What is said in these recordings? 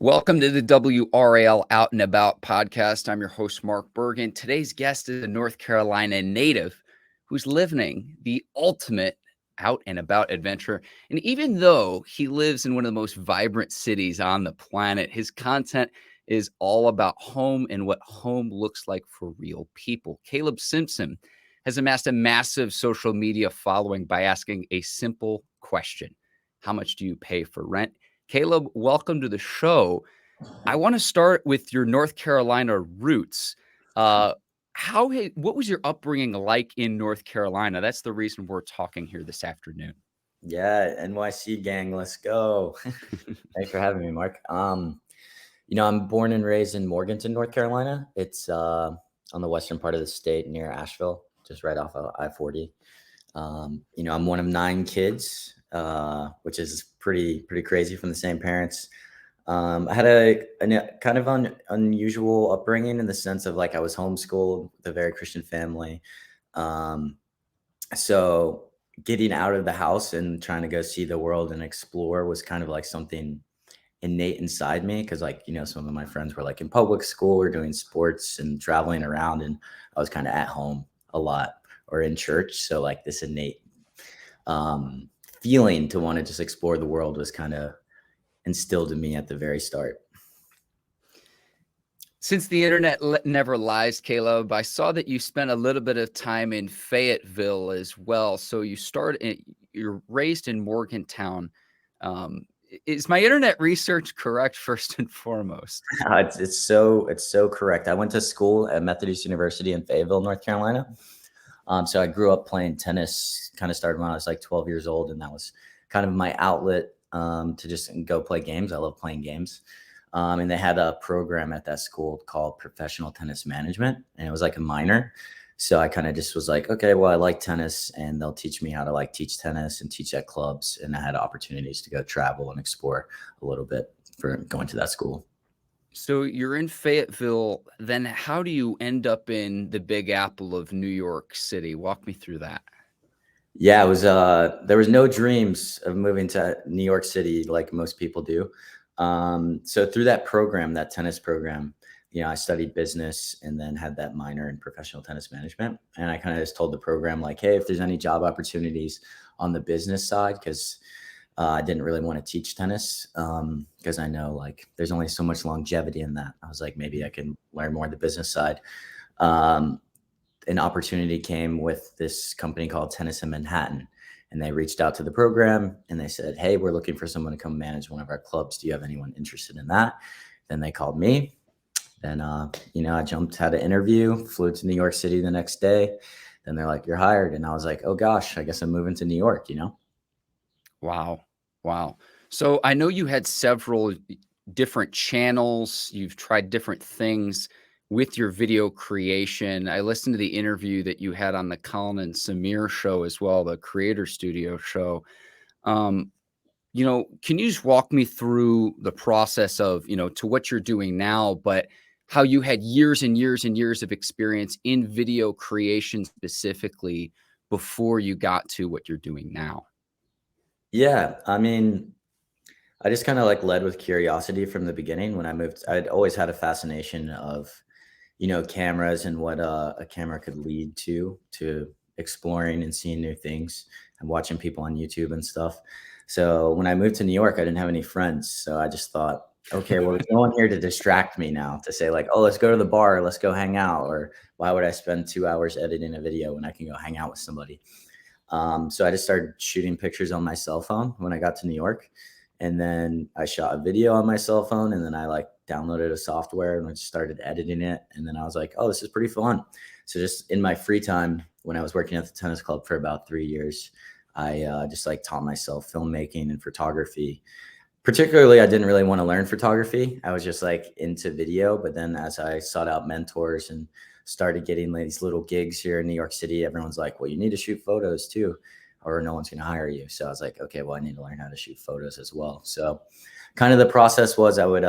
Welcome to the WRAL Out and About podcast. I'm your host, Mark Bergin. Today's guest is a North Carolina native who's living the ultimate out and about adventure. And even though he lives in one of the most vibrant cities on the planet, his content is all about home and what home looks like for real people. Caleb Simpson has amassed a massive social media following by asking a simple question: how much do you pay for rent? Caleb, welcome to the show. I want to start with your North Carolina roots. Uh, what was your upbringing like in North Carolina? That's the reason we're talking here this afternoon. Yeah, NYC gang, let's go. Thanks for having me, Mark. I'm born and raised in Morganton, North Carolina. It's on the western part of the state near Asheville, just right off of I-40. I'm one of 9 kids, which is pretty crazy from the same parents. I had a kind of unusual upbringing in the sense of like I was homeschooled with a very Christian family. Um, so getting out of the house and trying to go see the world and explore was kind of like something innate inside me because some of my friends were like in public school or doing sports and traveling around, and I was kind of at home a lot or in church. So like this innate um, feeling to want to just explore the world was kind of instilled in me at the very start. Since the internet never lies, Caleb, I saw that you spent a little bit of time in Fayetteville as well. So you're raised in Morgantown. Is my internet research correct, first and foremost? It's so correct. I went to school at Methodist University in Fayetteville, North Carolina. So I grew up playing tennis, kind of started when I was like 12 years old. And that was kind of my outlet to just go play games. I love playing games. And they had a program at that school called Professional Tennis Management, and it was like a minor. So I kind of just was like, okay, well, I like tennis, and they'll teach me how to like teach tennis and teach at clubs. And I had opportunities to go travel and explore a little bit for going to that school. So you're in Fayetteville. Then how do you end up in the Big Apple of New York City? Walk me through that. Yeah, it was there was no dreams of moving to New York City like most people do. So through that program, that tennis program, I studied business and then had that minor in professional tennis management. And I kind of just told the program like, hey, if there's any job opportunities on the business side, because I didn't really want to teach tennis because I know like there's only so much longevity in that. I was like, maybe I can learn more on the business side. Um, an opportunity came with this company called Tennis in Manhattan, and they reached out to the program and they said, hey, we're looking for someone to come manage one of our clubs. Do you have anyone interested in that? Then they called me. Then, I jumped, had an interview, flew to New York City the next day. Then they're like, you're hired. And I was like, oh gosh, I guess I'm moving to New York. Wow. Wow. So I know you had several different channels. You've tried different things with your video creation. I listened to the interview that you had on the Colin and Samir show as well, the Creator Studio show. Um, can you just walk me through the process of, to what you're doing now, but how you had years and years and years of experience in video creation specifically before you got to what you're doing now? Yeah. I mean, I just kind of like led with curiosity from the beginning. When I moved, I'd always had a fascination of, cameras and what a camera could lead to exploring and seeing new things and watching people on YouTube and stuff. So when I moved to New York, I didn't have any friends. So I just thought, okay, well, there's no one here to distract me now to say like, oh, let's go to the bar, let's go hang out. Or why would I spend 2 hours editing a video when I can go hang out with somebody? So I just started shooting pictures on my cell phone when I got to New York. And then I shot a video on my cell phone, and then I like downloaded a software and I just started editing it. And then I was like, oh, this is pretty fun. So just in my free time, when I was working at the tennis club for about 3 years, I just like taught myself filmmaking and photography. Particularly, I didn't really want to learn photography. I was just like into video. But then as I sought out mentors and started getting these little gigs here in New York City, everyone's like, well, you need to shoot photos too, or no one's going to hire you. So I was like, okay, well, I need to learn how to shoot photos as well. So kind of the process was I would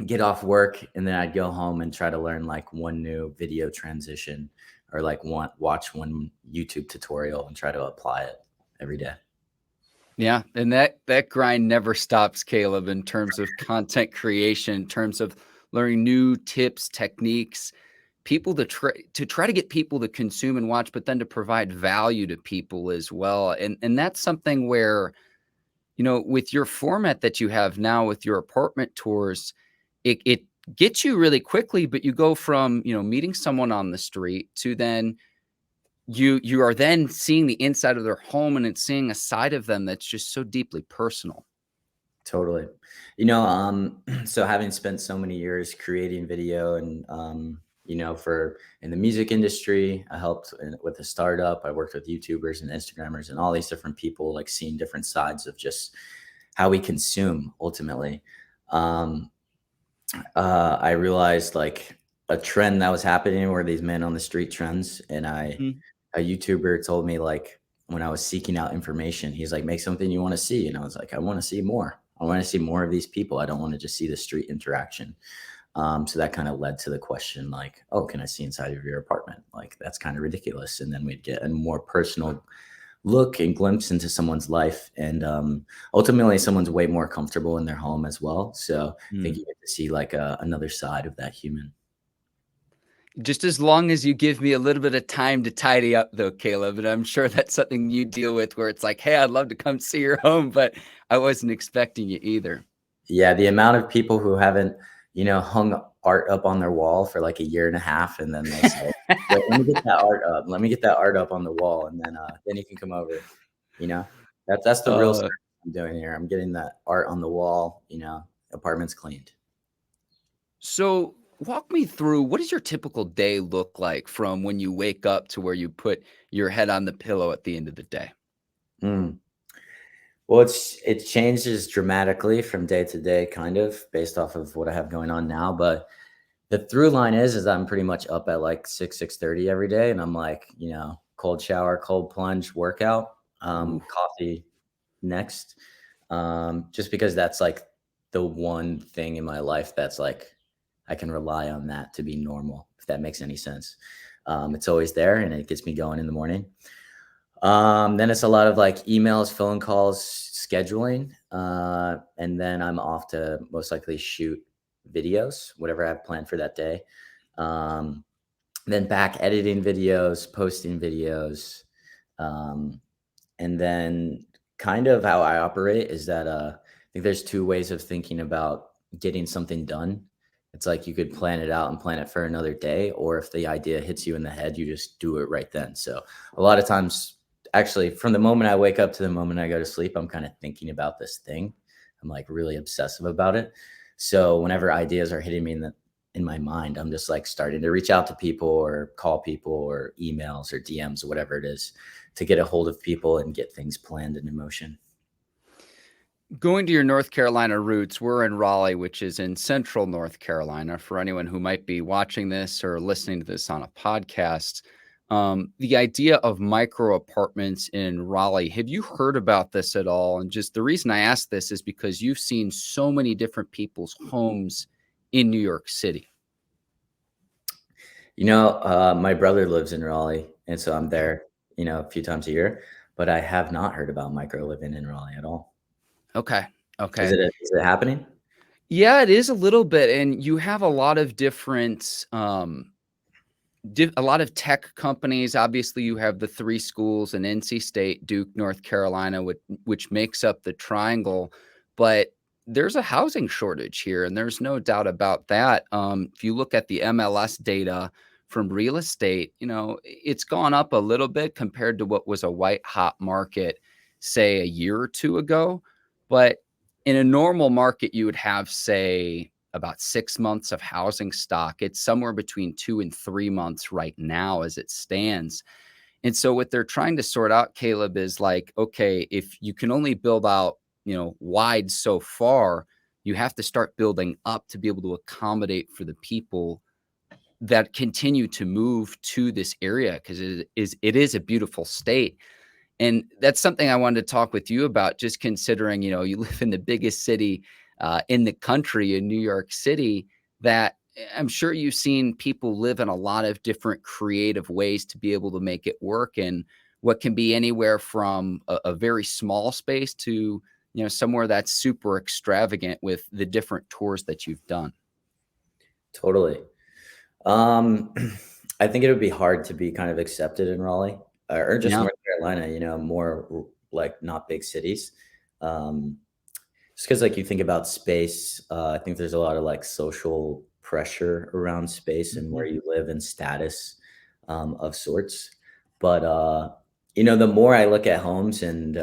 get off work and then I'd go home and try to learn like one new video transition or like watch one YouTube tutorial and try to apply it every day. Yeah, and that grind never stops, Caleb, in terms of content creation, in terms of learning new tips, techniques, people to try to get people to consume and watch, but then to provide value to people as well. And that's something where, with your format that you have now with your apartment tours, it gets you really quickly, but you go from, meeting someone on the street to then you are then seeing the inside of their home, and it's seeing a side of them that's just so deeply personal. Totally. So having spent so many years creating video and, for in the music industry, I helped with a startup. I worked with YouTubers and Instagrammers and all these different people, like seeing different sides of just how we consume ultimately. Um, I realized like a trend that was happening were these men on the street trends. And Mhm. a YouTuber told me like when I was seeking out information, he's like, make something you want to see. And I was like, I want to see more. I want to see more of these people. I don't want to just see the street interaction. So that kind of led to the question like, oh, can I see inside of your apartment? Like, that's kind of ridiculous. And then we'd get a more personal look and glimpse into someone's life. And ultimately, someone's way more comfortable in their home as well. So I think Mm. you get to see like another side of that human. Just as long as you give me a little bit of time to tidy up though, Caleb, and I'm sure that's something you deal with where it's like, "Hey, I'd love to come see your home, but I wasn't expecting you either." Yeah, the amount of people who haven't, hung art up on their wall for like a year and a half, and then they say, "Wait, let me get that art up. Let me get that art up on the wall, and then you can come over." You know? That's the real Uh, stuff I'm doing here. I'm getting that art on the wall, apartment's cleaned. so walk me through, what does your typical day look like from when you wake up to where you put your head on the pillow at the end of the day? Mm. Well, it changes dramatically from day to day, kind of based off of what I have going on now, but the through line is I'm pretty much up at like 6:30 every day, and I'm like, cold shower, cold plunge, workout, Ooh. coffee next. Just because that's like the one thing in my life that's like I can rely on that to be normal, if that makes any sense. It's always there and it gets me going in the morning. Then it's a lot of like emails, phone calls, scheduling. And then I'm off to most likely shoot videos, whatever I have planned for that day. Um, then back editing videos, posting videos. Um, and then kind of how I operate is that I think there's two ways of thinking about getting something done. It's like you could plan it out and plan it for another day, or if the idea hits you in the head, you just do it right then. So a lot of times, actually, from the moment I wake up to the moment I go to sleep, I'm kind of thinking about this thing. I'm like really obsessive about it. So whenever ideas are hitting me in my mind, I'm just like starting to reach out to people or call people or emails or DMs or whatever it is to get a hold of people and get things planned and in motion. Going to your North Carolina roots, we're in Raleigh, which is in central North Carolina. For anyone who might be watching this or listening to this on a podcast, the idea of micro apartments in Raleigh, have you heard about this at all? And just the reason I ask this is because you've seen so many different people's homes in New York City. My brother lives in Raleigh, and so I'm there, a few times a year, but I have not heard about micro living in Raleigh at all. Okay. Is Okay. it happening? Yeah, it is a little bit. And you have a lot of different a lot of tech companies. Obviously, you have the three schools in NC State, Duke, North Carolina, which makes up the triangle. But there's a housing shortage here, and there's no doubt about that. If you look at the MLS data from real estate, it's gone up a little bit compared to what was a white hot market, say a year or two ago. But in a normal market, you would have, say, about 6 months of housing stock. It's somewhere between 2 and 3 months right now as it stands. And so what they're trying to sort out, Caleb, is like, okay, if you can only build out, wide so far, you have to start building up to be able to accommodate for the people that continue to move to this area, because it is a beautiful state. And that's something I wanted to talk with you about, just considering, you live in the biggest city in the country, in New York City, that I'm sure you've seen people live in a lot of different creative ways to be able to make it work. And what can be anywhere from a very small space to, somewhere that's super extravagant with the different tours that you've done. Totally. Um, I think it would be hard to be kind of accepted in Raleigh or just Yeah. North Carolina, more like not big cities. Um, just because like you think about space, I think there's a lot of like social pressure around space and where Mhm. you live and status of sorts. But the more I look at homes and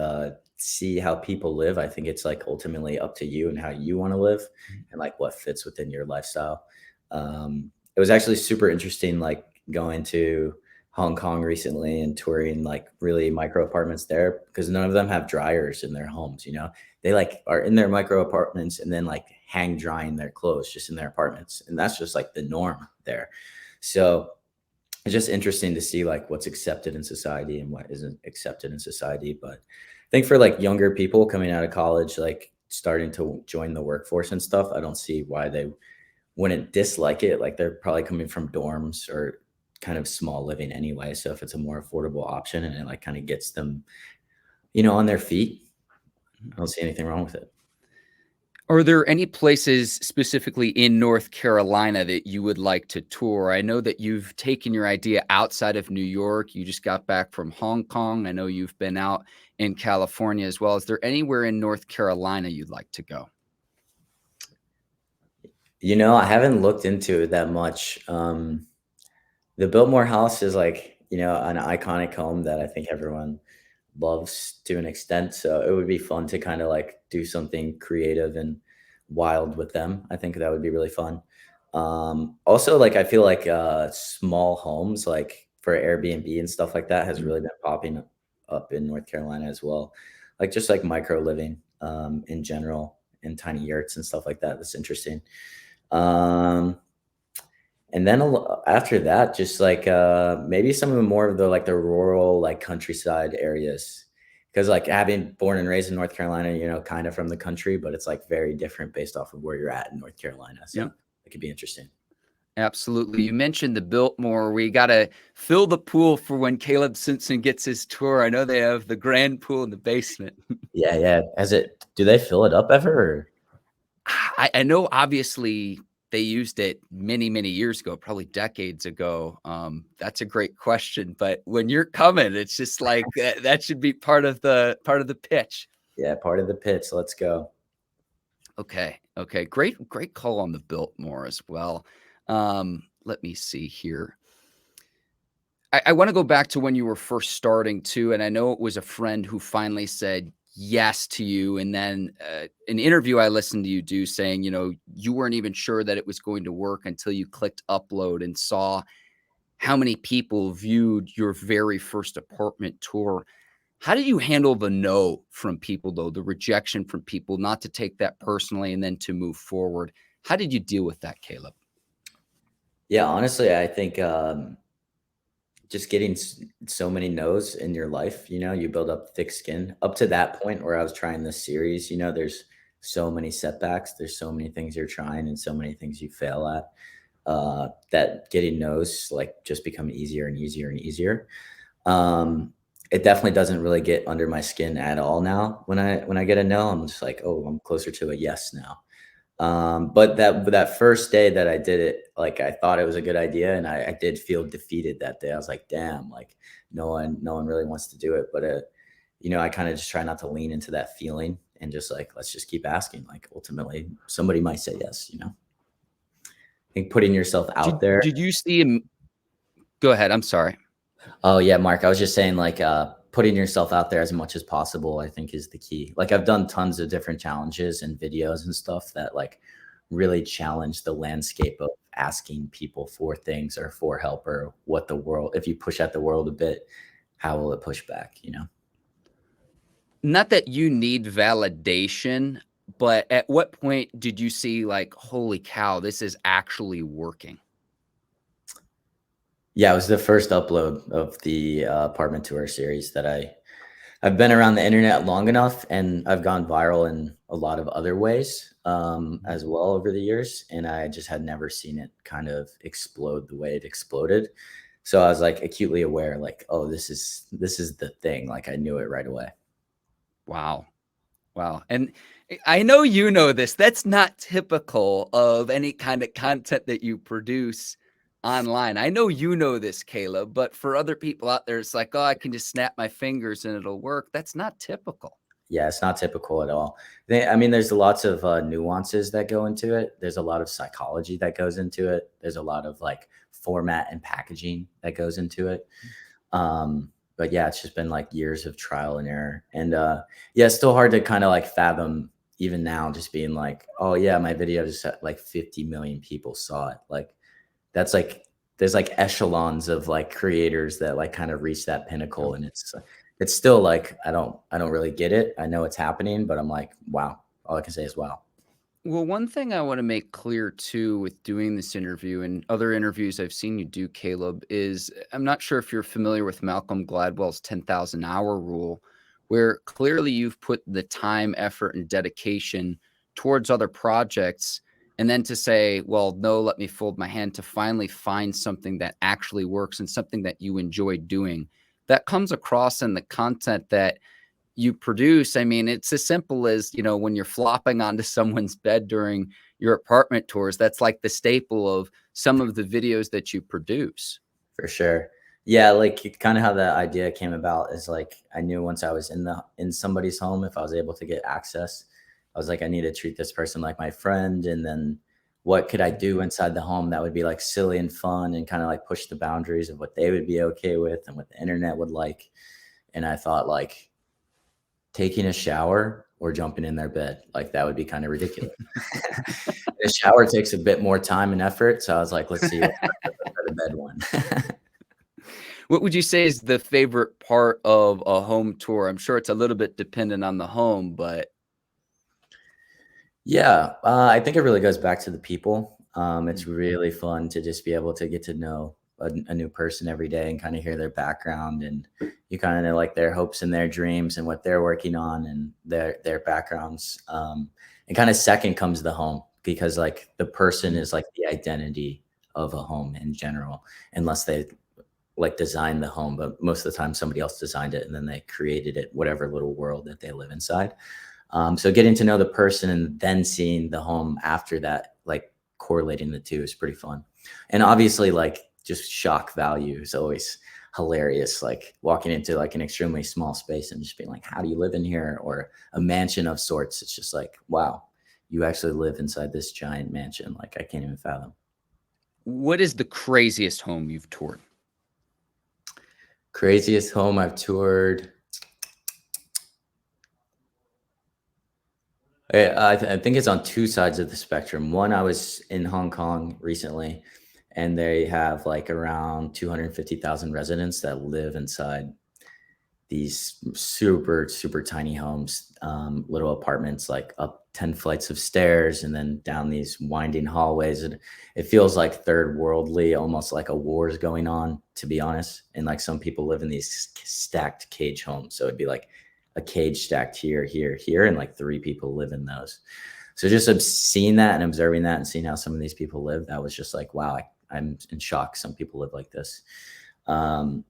see how people live, I think it's like ultimately up to you and how you want to live and like what fits within your lifestyle. It was actually super interesting, like going to Hong Kong recently and touring like really micro apartments there because none of them have dryers in their homes, they like are in their micro apartments and then like hang drying their clothes just in their apartments. And that's just like the norm there. So it's just interesting to see like what's accepted in society and what isn't accepted in society. But I think for like younger people coming out of college, like starting to join the workforce and stuff, I don't see why they wouldn't dislike it. Like they're probably coming from dorms or kind of small living anyway. So if it's a more affordable option and it like kind of gets them, on their feet, I don't see anything wrong with it. Are there any places specifically in North Carolina that you would like to tour? I know that you've taken your idea outside of New York. You just got back from Hong Kong. I know you've been out in California as well. Is there anywhere in North Carolina you'd like to go? I haven't looked into it that much. The Biltmore House is like, an iconic home that I think everyone loves to an extent. So it would be fun to kind of like do something creative and wild with them. I think that would be really fun. Also, like I feel like small homes, like for Airbnb and stuff like that, has Mm. really been popping up in North Carolina as well. Like just like micro living in general and tiny yurts and stuff like that. That's interesting. Um, and then after that, just like maybe some of the more of the like the rural like countryside areas, because like having born and raised in North Carolina, kind of from the country, but it's like very different based off of where you're at in North Carolina. So Yeah, it could be interesting. absolutely. You mentioned the Biltmore. We got to fill the pool for when Caleb Simpson gets his tour. I know they have the grand pool in the basement. Yeah, yeah. Do they fill it up ever? Or? I know obviously they used it many, many years ago, probably decades ago. That's a great question, but when you're coming, it's just like that should be part of the pitch. Yeah, part of the pitch. Let's go. Okay, okay, great call on the Biltmore as well. Let me see here. I want to go back to when you were first starting too, and I know it was a friend who finally said yes to you, and then an interview I listened to you do saying, you weren't even sure that it was going to work until you clicked upload and saw how many people viewed your very first apartment tour. How did you handle the no from people though, the rejection from people, not to take that personally and then to move forward? How did you deal with that, Caleb? Yeah, honestly, I think just getting so many no's in your life, you build up thick skin. Up to that point where I was trying this series, there's so many setbacks, there's so many things you're trying and so many things you fail at, that getting no's like just become easier and easier and easier. Um, it definitely doesn't really get under my skin at all now. When I get a no, I'm just like, oh, I'm closer to a yes now. But that first day that I did it, like I thought it was a good idea, and I did feel defeated that day. I was like, damn, like no one really wants to do it. But I kind of just try not to lean into that feeling and just like let's just keep asking. Like ultimately, somebody might say yes. I think putting yourself out Did there. did you see him? Go ahead. I'm sorry. Oh yeah, Mark. I was just saying like putting yourself out there as much as possible, I think is the key. Like I've done tons of different challenges and videos and stuff that like really challenge the landscape of asking people for things or for help or what the world, if you push at the world a bit, how will it push back? Not that you need validation, but at what point did you see like, holy cow, this is actually working? Yeah, it was the first upload of the apartment tour series that I've been around the internet long enough and I've gone viral in a lot of other ways as well over the years. And I just had never seen it kind of explode the way it exploded. So I was like acutely aware, like, oh, this is the thing. Like I knew it right away. Wow. Wow. And I know you know this. That's not typical of any kind of content that you produce online. I know you know this, Caleb, but for other people out there, it's like, oh, I can just snap my fingers and it'll work. That's not typical. Yeah, it's not typical at all. I mean, there's lots of nuances that go into it. There's a lot of psychology that goes into it. There's a lot of like format and packaging that goes into it. But yeah, it's just been like years of trial and error. And yeah, it's still hard to kind of like fathom even now, just being like, oh yeah, my video just had like 50 million people saw it. Like that's like there's like echelons of like creators that like kind of reach that pinnacle, and it's still like I don't really get it. I know it's happening, but I'm like, wow. All I can say is wow. Well, one thing I want to make clear too with doing this interview and other interviews I've seen you do, Caleb, is I'm not sure if you're familiar with Malcolm Gladwell's 10,000 hour rule, where clearly you've put the time, effort, and dedication towards other projects. And then to say, well, no, let me fold my hand to finally find something that actually works and something that you enjoy doing. That comes across in the content that you produce. I mean, it's as simple as, when you're flopping onto someone's bed during your apartment tours, that's like the staple of some of the videos that you produce. For sure. Yeah, like kind of how that idea came about is like I knew once I was in somebody's home, if I was able to get access, I was like, I need to treat this person like my friend. And then what could I do inside the home that would be like silly and fun and kind of like push the boundaries of what they would be okay with and what the internet would like. And I thought like taking a shower or jumping in their bed, like that would be kind of ridiculous. The shower takes a bit more time and effort. So I was like, let's see the bed one. What would you say is the favorite part of a home tour? I'm sure it's a little bit dependent on the home, but Yeah, I think it really goes back to the people. It's really fun to just be able to get to know a new person every day and kind of hear their background, and you kind of know like their hopes and their dreams and what they're working on and their backgrounds. And kind of second comes the home, because like the person is like the identity of a home in general, unless they like designed the home, but most of the time somebody else designed it and then they created it, whatever little world that they live inside. So getting to know the person and then seeing the home after that, like correlating the two is pretty fun. And obviously like just shock value is always hilarious. Like walking into like an extremely small space and just being like, how do you live in here? Or a mansion of sorts. It's just like, wow, you actually live inside this giant mansion. Like I can't even fathom. what is the craziest home you've toured? Craziest home I've toured. I think it's on two sides of the spectrum. One, I was in Hong Kong recently, and they have like around 250,000 residents that live inside these super, super tiny homes, little apartments, like up 10 flights of stairs and then down these winding hallways. And it feels like third worldly, almost like a war is going on, to be honest. And like some people live in these stacked cage homes. So it'd be like a cage stacked here, here, here, and like three people live in those. So just seeing that and observing that and seeing how some of these people live, that was just like, wow, I'm in shock. Some people live like this. And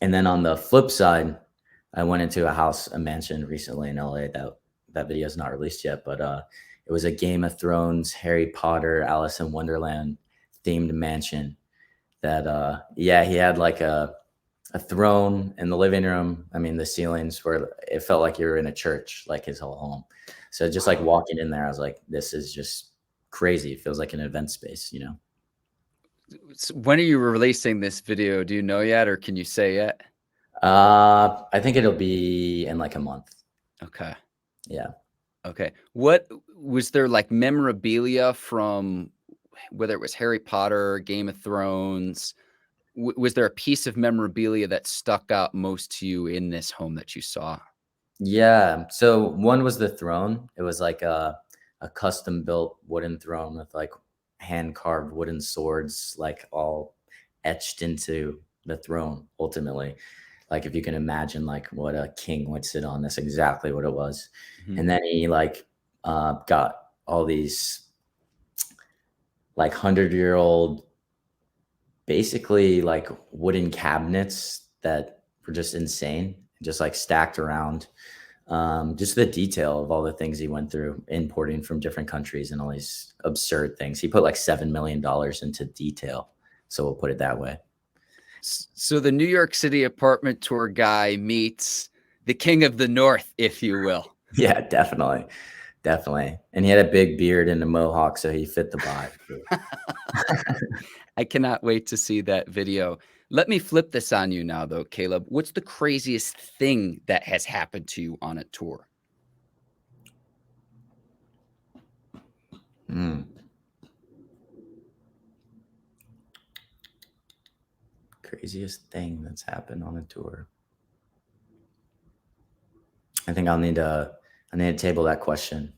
then on the flip side, I went into a mansion recently in LA. That video is not released yet, but it was a Game of Thrones, Harry Potter, Alice in Wonderland themed mansion that yeah, he had like a throne in the living room. I mean, the ceilings were, it felt like you were in a church, like his whole home. So just like walking in there, I was like, this is just crazy. It feels like an event space, you know? When are you releasing this video? Do you know yet, or can you say yet? I think it'll be in like a month. Okay. Yeah. Okay. What was there like memorabilia from, whether it was Harry Potter, Game of Thrones? Was there a piece of memorabilia that stuck out most to you in this home that you saw? Yeah. So one was the throne. It was like a custom built wooden throne with like hand carved wooden swords, like all etched into the throne ultimately. Like if you can imagine like what a king would sit on, that's exactly what it was. Mhm. And then he like got all these like 100-year-old basically like wooden cabinets that were just insane, just like stacked around. Just the detail of all the things he went through importing from different countries and all these absurd things. He put like $7 million into detail. So we'll put it that way. So the New York City apartment tour guy meets the king of the North, if you will. Yeah, definitely. Definitely. And he had a big beard and a mohawk, so he fit the vibe. I cannot wait to see that video. Let me flip this on you now, though, Caleb. What's the craziest thing that has happened to you on a tour? Craziest thing that's happened on a tour. I think I need to table that question.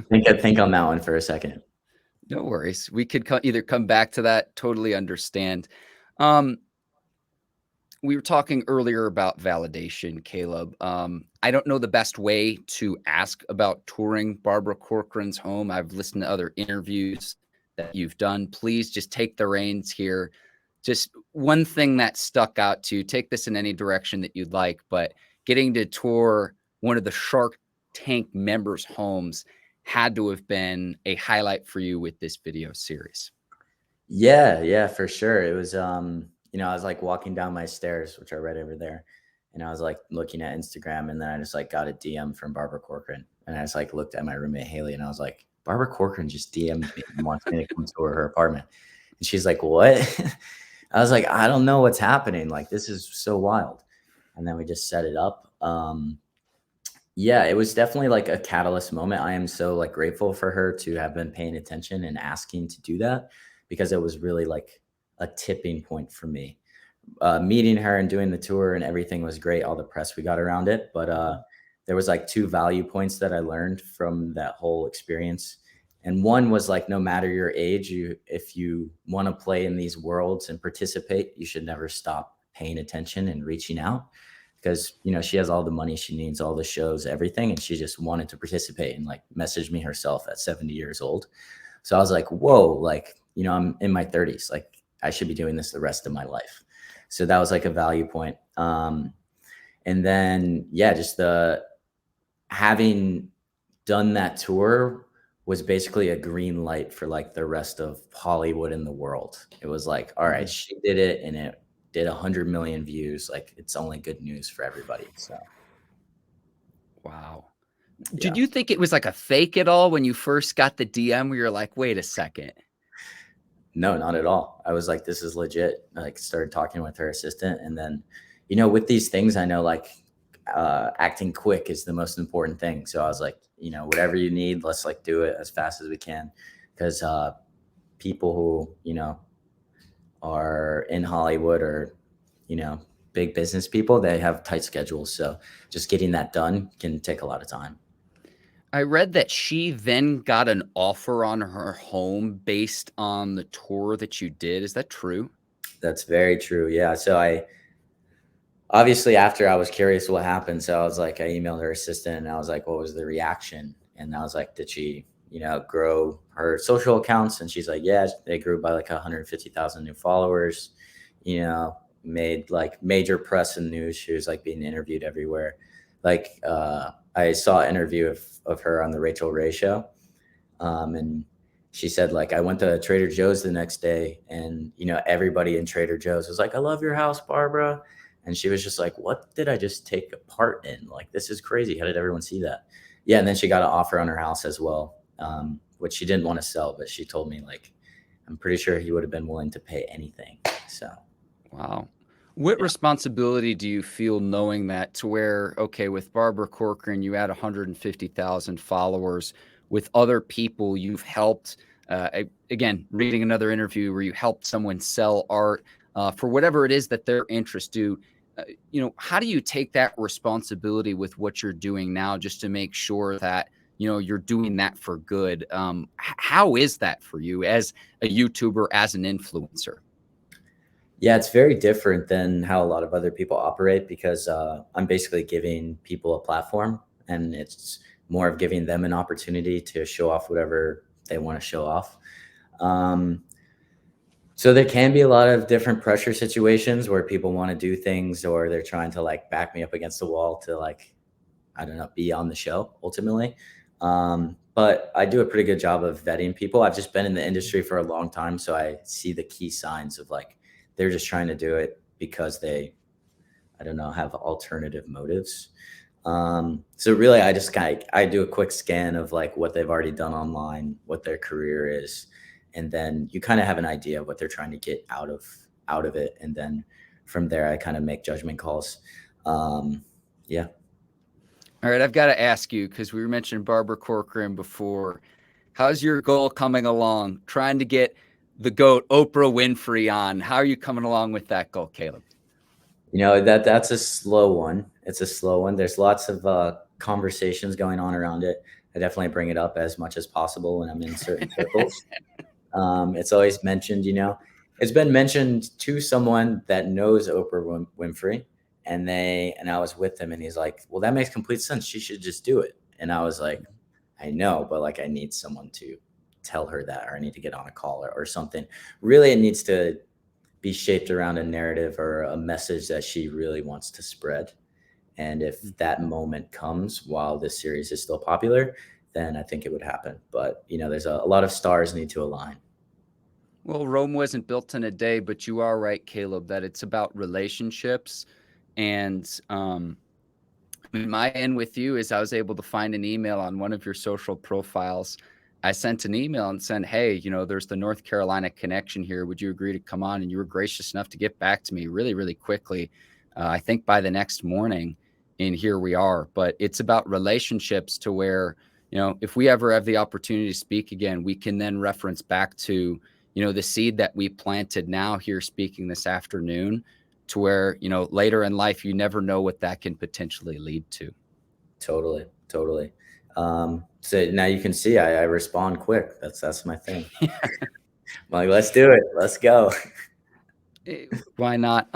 Think on that one for a second. No worries. We could either come back to that. Totally understand. We were talking earlier about validation, Caleb. I don't know the best way to ask about touring Barbara Corcoran's home. I've listened to other interviews that you've done. Please just take the reins here. Just one thing that stuck out to you. Take this in any direction that you'd like, but getting to tour one of the Shark Tank members' homes had to have been a highlight for you with this video series. Yeah, for sure. It was, I was like walking down my stairs, which are right over there. And I was like looking at Instagram, and then I just like got a DM from Barbara Corcoran. And I just like looked at my roommate Haley, and I was like, Barbara Corcoran just DM'd me and wants me to come tour her apartment. And she's like, what? I was like, I don't know what's happening. Like, this is so wild. And then we just set it up. Yeah, it was definitely like a catalyst moment. I am so like grateful for her to have been paying attention and asking to do that, because it was really like a tipping point for me. Meeting her and doing the tour and everything was great. All the press we got around it. But there was like 2 value points that I learned from that whole experience. And one was like, no matter your age, if you want to play in these worlds and participate, you should never stop paying attention and reaching out, because, she has all the money she needs, all the shows, everything. And she just wanted to participate and like messaged me herself at 70 years old. So I was like, whoa, like, I'm in my 30s, like I should be doing this the rest of my life. So that was like a value point. And then, yeah, just having done that tour was basically a green light for like the rest of Hollywood in the world. It was like, all right, she did it and it did 100 million views. Like, it's only good news for everybody. So. Wow. Yeah. Did you think it was like a fake at all when you first got the DM where you're like, wait a second? No, not at all. I was like, this is legit. I like started talking with her assistant. And then, with these things, I know like acting quick is the most important thing. So I was like, whatever you need, let's like do it as fast as we can. Because people who, are in Hollywood or, big business people, they have tight schedules. So just getting that done can take a lot of time. I read that she then got an offer on her home based on the tour that you did. Is that true? That's very true. Yeah. So obviously after I was curious what happened. So I was like, I emailed her assistant and I was like, what was the reaction? And I was like, did she, grow her social accounts? And she's like, yeah, they grew by like 150,000 new followers, made like major press and news. She was like being interviewed everywhere. Like, I saw an interview of her on the Rachel Ray show. And she said, like, I went to Trader Joe's the next day and, everybody in Trader Joe's was like, I love your house, Barbara. And she was just like, what did I just take a part in? Like, this is crazy. How did everyone see that? Yeah. And then she got an offer on her house as well, which she didn't want to sell, but she told me like, I'm pretty sure he would have been willing to pay anything. So. Wow. What responsibility do you feel knowing that, to where, okay, with Barbara Corcoran, you had 150,000 followers, with other people you've helped, again, reading another interview where you helped someone sell art for whatever it is that their interests do. How do you take that responsibility with what you're doing now, just to make sure that, you're doing that for good? How is that for you as a YouTuber, as an influencer? Yeah, it's very different than how a lot of other people operate, because I'm basically giving people a platform, and it's more of giving them an opportunity to show off whatever they want to show off. So there can be a lot of different pressure situations where people want to do things, or they're trying to like back me up against the wall to like, I don't know, be on the show ultimately. But I do a pretty good job of vetting people. I've just been in the industry for a long time, so I see the key signs of like they're just trying to do it because they, I don't know, have alternative motives. So really, I just kind of I do a quick scan of like what they've already done online, what their career is, and then you kind of have an idea of what they're trying to get out of it, and then from there, I kind of make judgment calls. Yeah. All right, I've got to ask you, because we mentioned Barbara Corcoran before. How's your goal coming along? Trying to get the GOAT, Oprah Winfrey, on. How are you coming along with that goal, Caleb? You know, that's a slow one. It's a slow one. There's lots of conversations going on around it. I definitely bring it up as much as possible when I'm in certain circles. It's always mentioned, you know, it's been mentioned to someone that knows Oprah Winfrey, and I was with him, and he's like, well, that makes complete sense. She should just do it. And I was like, I know, but like, I need someone to tell her that, or I need to get on a call or something. Really, it needs to be shaped around a narrative or a message that she really wants to spread. And if that moment comes while this series is still popular, then I think it would happen. But, you know, there's a lot of stars need to align. Well, Rome wasn't built in a day, but you are right, Caleb, that it's about relationships. And my end with you is I was able to find an email on one of your social profiles. I sent an email and said, hey, you know, there's the North Carolina connection here. Would you agree to come on? And you were gracious enough to get back to me really, really quickly. I think by the next morning, and here we are. But it's about relationships to where, you know, if we ever have the opportunity to speak again, we can then reference back to, you know, the seed that we planted now here speaking this afternoon, to where, you know, later in life, you never know what that can potentially lead to. Totally. Totally. So now you can see I respond quick. That's my thing. I'm like, let's do it. Let's go. Why not?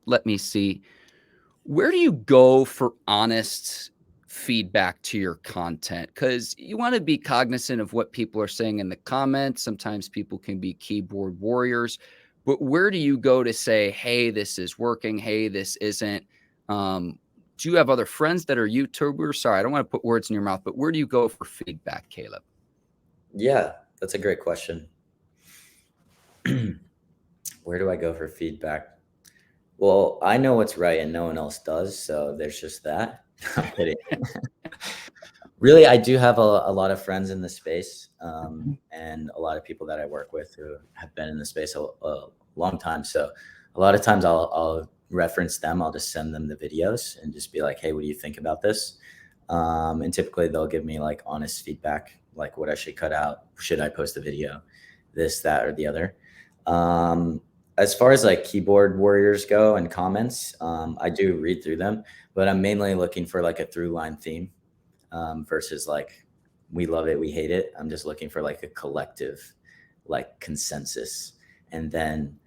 Let me see. Where do you go for honest feedback to your content? Because you want to be cognizant of what people are saying in the comments. Sometimes people can be keyboard warriors, but where do you go to say, hey, this is working? Hey, this isn't? Do you have other friends that are YouTubers? Sorry, I don't want to put words in your mouth, but where do you go for feedback, Caleb? Yeah, that's a great question. Where do I go for feedback? Well, I know what's right and no one else does. So there's just that. I'm kidding. Really, I do have a lot of friends in the space, and a lot of people that I work with who have been in the space a long time. So a lot of times I'll reference them. I'll just send them the videos and just be like, hey, what do you think about this? And typically they'll give me like honest feedback, like what I should cut out. Should I post the video? This, that, or the other. As far as like keyboard warriors go and comments, I do read through them, but I'm mainly looking for like a through line theme, versus like, we love it, we hate it. I'm just looking for like a collective, like consensus. And then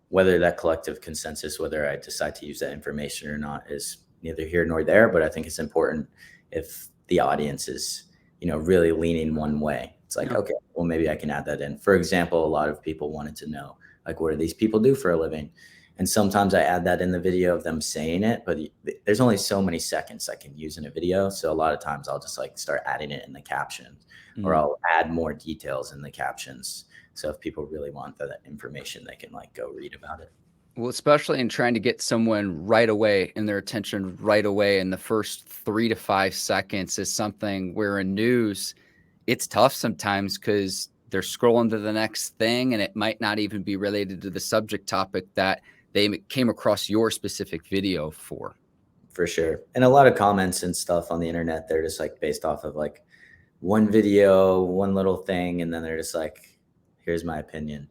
whether that collective consensus, whether I decide to use that information or not, is neither here nor there. But I think it's important if the audience is, you know, really leaning one way. It's like, okay, well, maybe I can add that in. For example, a lot of people wanted to know, like, what do these people do for a living? And sometimes I add that in the video of them saying it, but there's only so many seconds I can use in a video. So a lot of times I'll just like start adding it in the captions, or I'll add more details in the captions. So if people really want that information, they can like go read about it. Well, especially in trying to get someone right away and their attention right away in the first 3 to 5 seconds is something where in news, it's tough sometimes because they're scrolling to the next thing and it might not even be related to the subject topic that they came across your specific video for. For sure. And a lot of comments and stuff on the internet, they're just like based off of like one video, one little thing, and then they're just like, here's my opinion.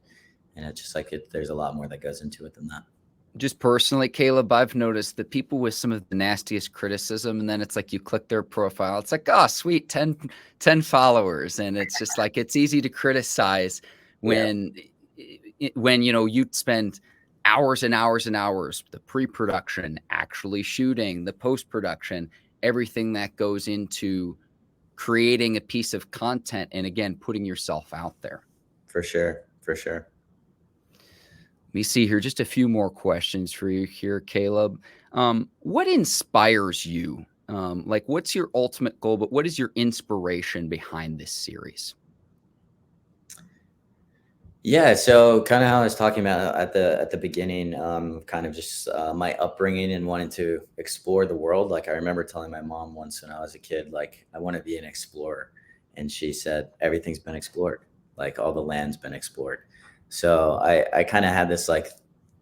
And it's just like, there's a lot more that goes into it than that. Just personally, Caleb, I've noticed that people with some of the nastiest criticism, and then it's like you click their profile, it's like, oh, sweet, 10 followers. And it's just like, it's easy to criticize when, you know, you spend hours and hours and hours, the pre-production, actually shooting, the post-production, everything that goes into creating a piece of content. And again, putting yourself out there. For sure. For sure. Let me see here. Just a few more questions for you here, Caleb. What inspires you? Like, what's your ultimate goal? But what is your inspiration behind this series? Yeah, so kind of how I was talking about at the beginning, kind of just my upbringing and wanting to explore the world. Like I remember telling my mom once when I was a kid, like I want to be an explorer, and she said everything's been explored, like all the land's been explored. So I kind of had this like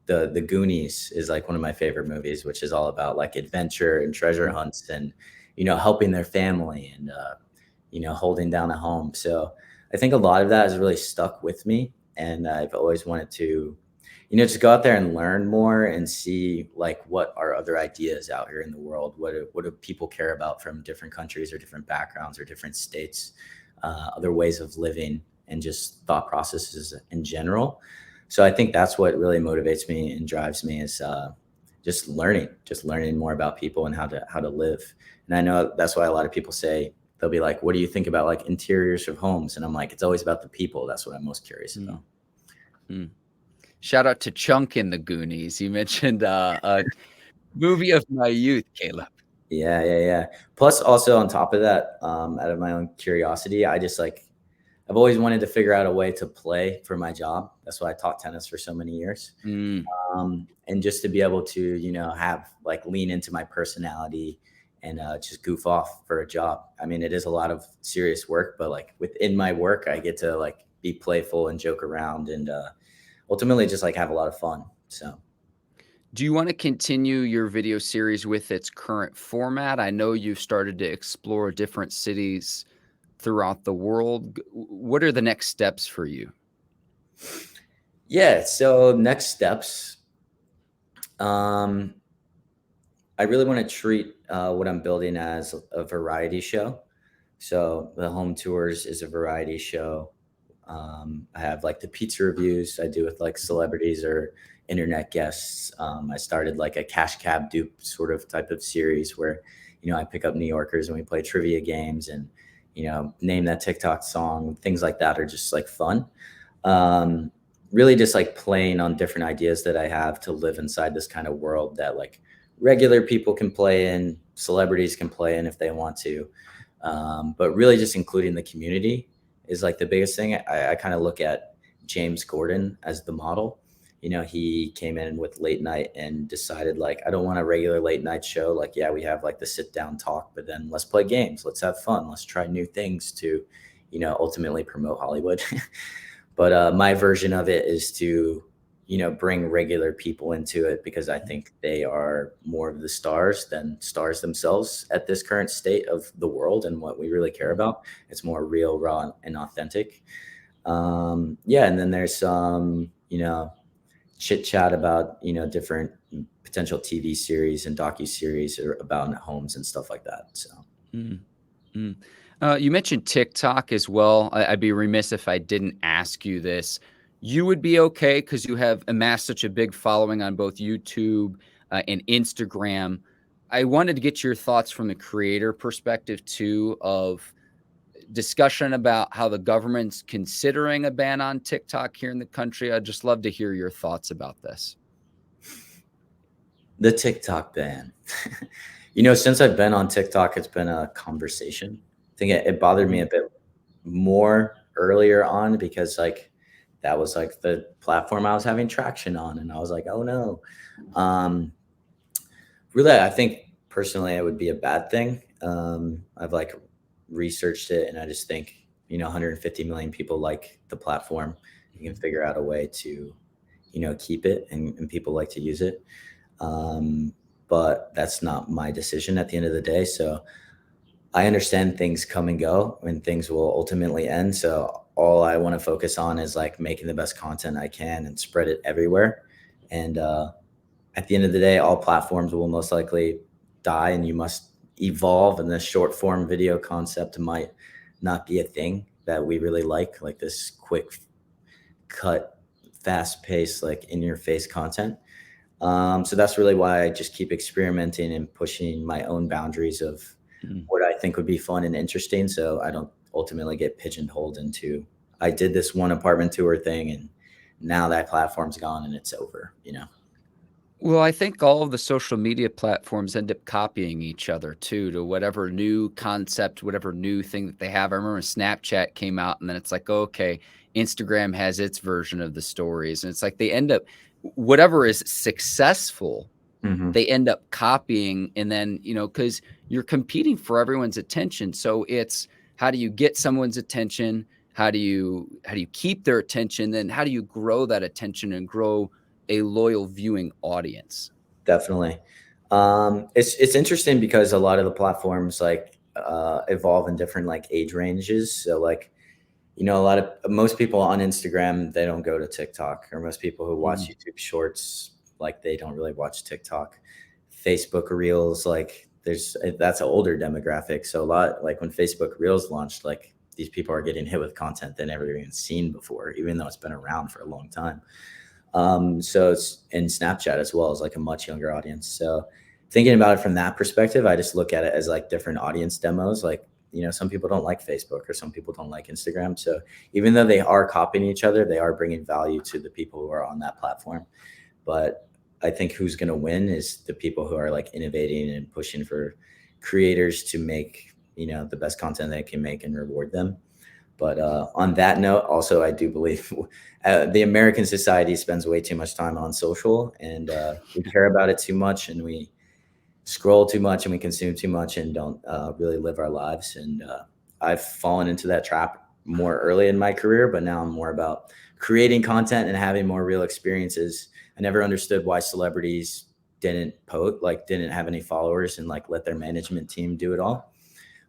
the Goonies is like one of my favorite movies, which is all about like adventure and treasure Mm. hunts and helping their family and holding down a home. So I think a lot of that has really stuck with me, and I've always wanted to, just go out there and learn more and see like what are other ideas out here in the world. What do people care about from different countries or different backgrounds or different states, other ways of living and just thought processes in general. So I think that's what really motivates me and drives me is just learning more about people and how to live. And I know that's why a lot of people say they'll be like, "What do you think about like interiors of homes?" And I'm like, "It's always about the people. That's what I'm most curious Mm. about." Mm. Shout out to Chunk in the Goonies. You mentioned a movie of my youth, Caleb. Yeah, yeah, yeah. Plus, also on top of that, out of my own curiosity, I just like I've always wanted to figure out a way to play for my job. That's why I taught tennis for so many years. Mm. And just to be able to have like lean into my personality and just goof off for a job. I mean, it is a lot of serious work, but like within my work I get to like be playful and joke around and ultimately just like have a lot of fun. So Do you want to continue your video series with its current format? I know you've started to explore different cities throughout the world. What are the next steps for you? yeah, so next steps, um I really want to treat what I'm building as a variety show. So the home tours is a variety show. I have like the pizza reviews I do with like celebrities or internet guests. I started like a cash cab dupe sort of type of series where, I pick up New Yorkers and we play trivia games and, name that TikTok song. Things like that are just like fun. Um, Really just like playing on different ideas that I have to live inside this kind of world that like regular people can play in, celebrities can play in if they want to. But really just including the community is like the biggest thing. I kind of look at James Gordon as the model. He came in with late night and decided like, I don't want a regular late night show. Like, yeah, we have like the sit down talk, but then let's play games. Let's have fun. Let's try new things to, ultimately promote Hollywood. But my version of it is to, bring regular people into it because I think they are more of the stars than stars themselves at this current state of the world and what we really care about. It's more real, raw, and authentic. Yeah, and then there's some, chit chat about, different potential TV series and docu series or about homes and stuff like that. So. Mm, mm. You mentioned TikTok as well. I'd be remiss if I didn't ask you this. You would be okay because you have amassed such a big following on both YouTube and Instagram. I wanted to get your thoughts from the creator perspective too, of discussion about how the government's considering a ban on TikTok here in the country. I'd just love to hear your thoughts about this. The TikTok ban. Since I've been on TikTok, it's been a conversation. I think it bothered me Mhm. a bit more earlier on because like that was like the platform I was having traction on, and I was like, oh no. Um, Really, I think personally it would be a bad thing. I've like researched it, and I just think 150 million people like the platform. You can Mhm. figure out a way to keep it, and people like to use it. Um, but that's not my decision at the end of the day. So I understand things come and go and things will ultimately end. So all I want to focus on is like making the best content I can and spread it everywhere. And at the end of the day, all platforms will most likely die and you must evolve. And the short form video concept might not be a thing that we really like this quick cut, fast paced, like in your face content. So that's really why I just keep experimenting and pushing my own boundaries of Mhm. what I think would be fun and interesting. So I don't ultimately get pigeonholed into, I did this one apartment tour thing and now that platform's gone and it's over, Well, I think all of the social media platforms end up copying each other too, to whatever new concept, whatever new thing that they have. I remember Snapchat came out and then it's like, okay, Instagram has its version of the stories. And it's like they end up, whatever is successful, they end up copying. And then, because you're competing for everyone's attention. So it's, how do you get someone's attention? How do you keep their attention? Then how do you grow that attention and grow a loyal viewing audience? Definitely. It's interesting because a lot of the platforms like evolve in different like age ranges. So like, most people on Instagram, they don't go to TikTok, or most people who watch YouTube shorts, like they don't really watch TikTok. Facebook Reels, like that's an older demographic. So a lot, like when Facebook Reels launched, like these people are getting hit with content they never even seen before, even though it's been around for a long time. So it's in Snapchat as well as like a much younger audience. So thinking about it from that perspective, I just look at it as like different audience demos. Like, some people don't like Facebook or some people don't like Instagram. So even though they are copying each other, they are bringing value to the people who are on that platform. But I think who's going to win is the people who are like innovating and pushing for creators to make, the best content they can make and reward them. But on that note, also, I do believe the American society spends way too much time on social, and we care about it too much, and we scroll too much, and we consume too much, and don't really live our lives. And I've fallen into that trap more early in my career, but now I'm more about creating content and having more real experiences. I never understood why celebrities didn't have any followers and like let their management team do it all.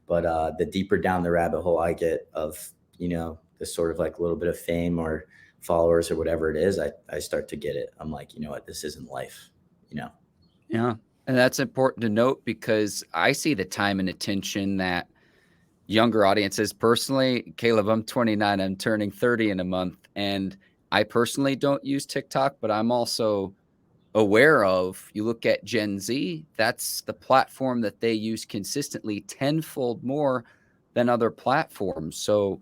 But the deeper down the rabbit hole I get of, the sort of like little bit of fame or followers or whatever it is, I start to get it. I'm like, you know what, this isn't life, Yeah. And that's important to note because I see the time and attention that younger audiences. Personally, Caleb, I'm 29, I'm turning 30 in a month. And I personally don't use TikTok, but I'm also aware of, you look at Gen Z, that's the platform that they use consistently tenfold more than other platforms. So,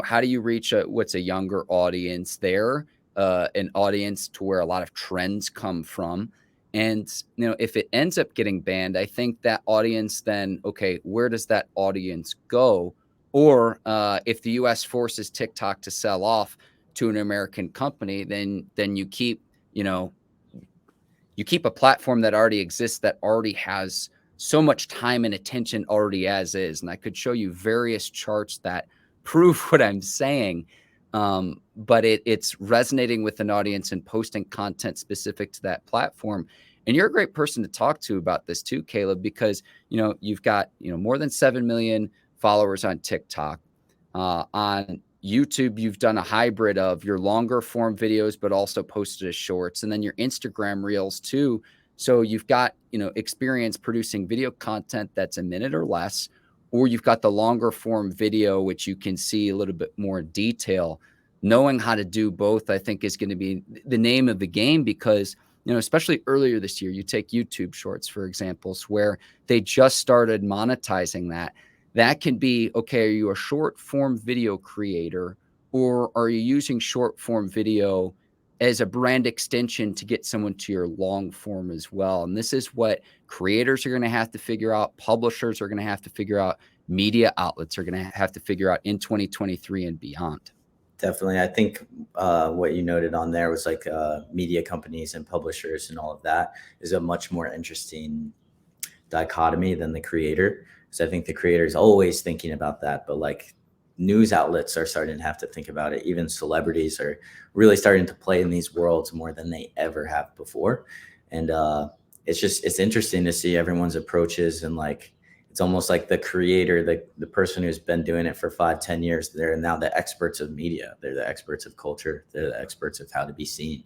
how do you reach what's a younger audience there, an audience to where a lot of trends come from? And, if it ends up getting banned, I think that audience then, okay, where does that audience go? Or if the US forces TikTok to sell off to an American company, then you keep, you keep a platform that already exists, that already has so much time and attention already as is. And I could show you various charts that prove what I'm saying. But it's resonating with an audience and posting content specific to that platform. And you're a great person to talk to about this too, Caleb, because, you've got, more than 7 million followers on TikTok. On YouTube, you've done a hybrid of your longer form videos, but also posted as shorts, and then your Instagram reels too. So you've got, experience producing video content that's a minute or less, or you've got the longer form video, which you can see a little bit more detail. Knowing how to do both, I think, is going to be the name of the game because, especially earlier this year, you take YouTube shorts, for examples, where they just started monetizing that. That can be, okay, are you a short form video creator, or are you using short form video as a brand extension to get someone to your long form as well? And this is what creators are going to have to figure out. Publishers are going to have to figure out. Media outlets are going to have to figure out in 2023 and beyond. Definitely. I think what you noted on there was like media companies and publishers and all of that is a much more interesting dichotomy than the creator. So I think the creator is always thinking about that, but like news outlets are starting to have to think about it. Even celebrities are really starting to play in these worlds more than they ever have before. And it's interesting to see everyone's approaches, and like, it's almost like the creator, the person who's been doing it for 5-10 years, they're now the experts of media. They're the experts of culture. They're the experts of how to be seen.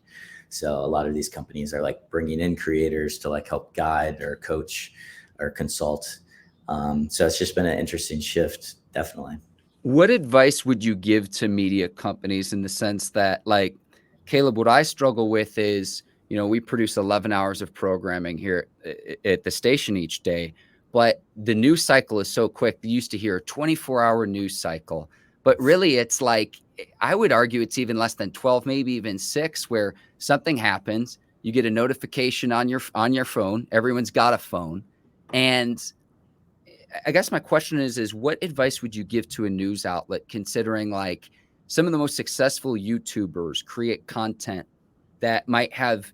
So a lot of these companies are like bringing in creators to like help guide or coach or consult. So it's just been an interesting shift, definitely. What advice would you give to media companies in the sense that, like, Caleb, what I struggle with is, we produce 11 hours of programming here at the station each day, but the news cycle is so quick. You used to hear a 24-hour news cycle, but really it's like I would argue it's even less than 12, maybe even 6, where something happens, you get a notification on your phone. Everyone's got a phone. And I guess my question is what advice would you give to a news outlet, considering like some of the most successful YouTubers create content that might have,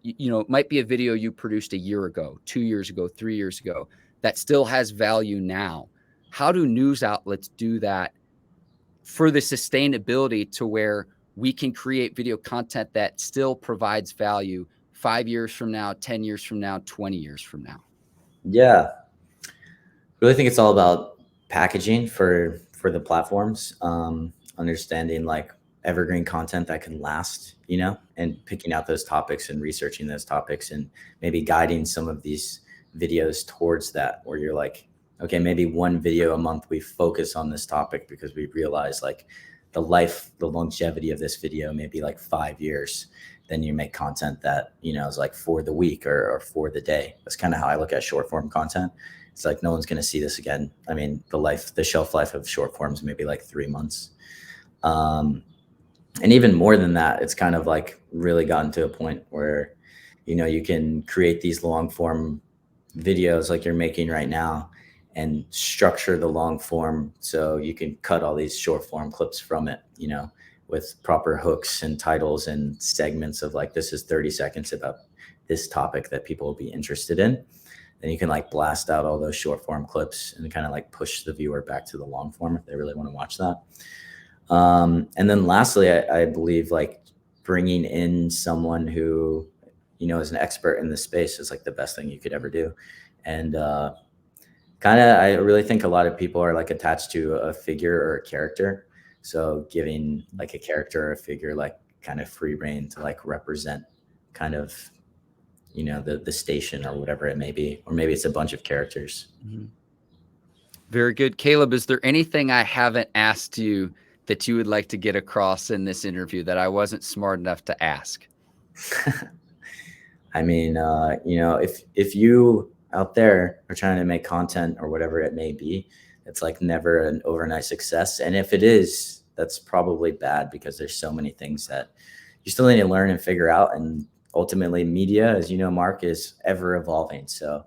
might be a video you produced a year ago, 2 years ago, 3 years ago, that still has value now? How do news outlets do that for the sustainability to where we can create video content that still provides value 5 years from now, 10 years from now, 20 years from now? Yeah, really think it's all about packaging for the platforms, understanding like evergreen content that can last, and picking out those topics and researching those topics and maybe guiding some of these videos towards that, where you're like, okay, maybe one video a month we focus on this topic because we realize like the longevity of this video may be like 5 years. Then you make content that, is like for the week or for the day. That's kind of how I look at short form content. It's like, no one's going to see this again. I mean, the shelf life of short forms, maybe like 3 months. And even more than that, it's kind of like really gotten to a point where, you can create these long form videos like you're making right now and structure the long form so you can cut all these short form clips from it, with proper hooks and titles and segments of like, this is 30 seconds about this topic that people will be interested in. Then you can like blast out all those short form clips and kind of like push the viewer back to the long form if they really want to watch that. And then lastly, I believe like bringing in someone who, is an expert in the space is like the best thing you could ever do. And I really think a lot of people are like attached to a figure or a character. So giving like a character or a figure like kind of free reign to like represent kind of, the station or whatever it may be, or maybe it's a bunch of characters. Mm-hmm. Very good. Caleb, is there anything I haven't asked you that you would like to get across in this interview that I wasn't smart enough to ask? I mean, if you out there are trying to make content or whatever it may be, it's like never an overnight success. And if it is, that's probably bad because there's so many things that you still need to learn and figure out. And ultimately media, as you know, Mark, is ever evolving. So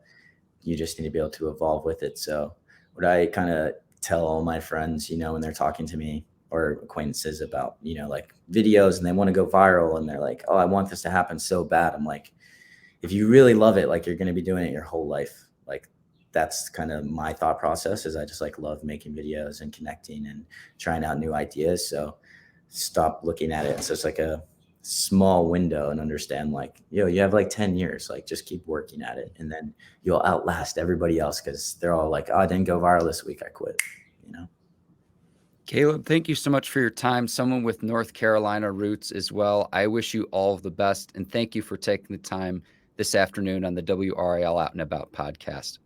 you just need to be able to evolve with it. So what I kind of tell all my friends, when they're talking to me or acquaintances about, like videos and they want to go viral and they're like, oh, I want this to happen so bad. I'm like, if you really love it, like you're going to be doing it your whole life. Like that's kind of my thought process is I just like love making videos and connecting and trying out new ideas. So stop looking at it. So it's like a small window and understand like, you have like 10 years, like just keep working at it. And then you'll outlast everybody else because they're all like, oh, I didn't go viral this week, I quit, Caleb, thank you so much for your time. Someone with North Carolina roots as well. I wish you all of the best. And thank you for taking the time this afternoon on the WRAL Out and About podcast.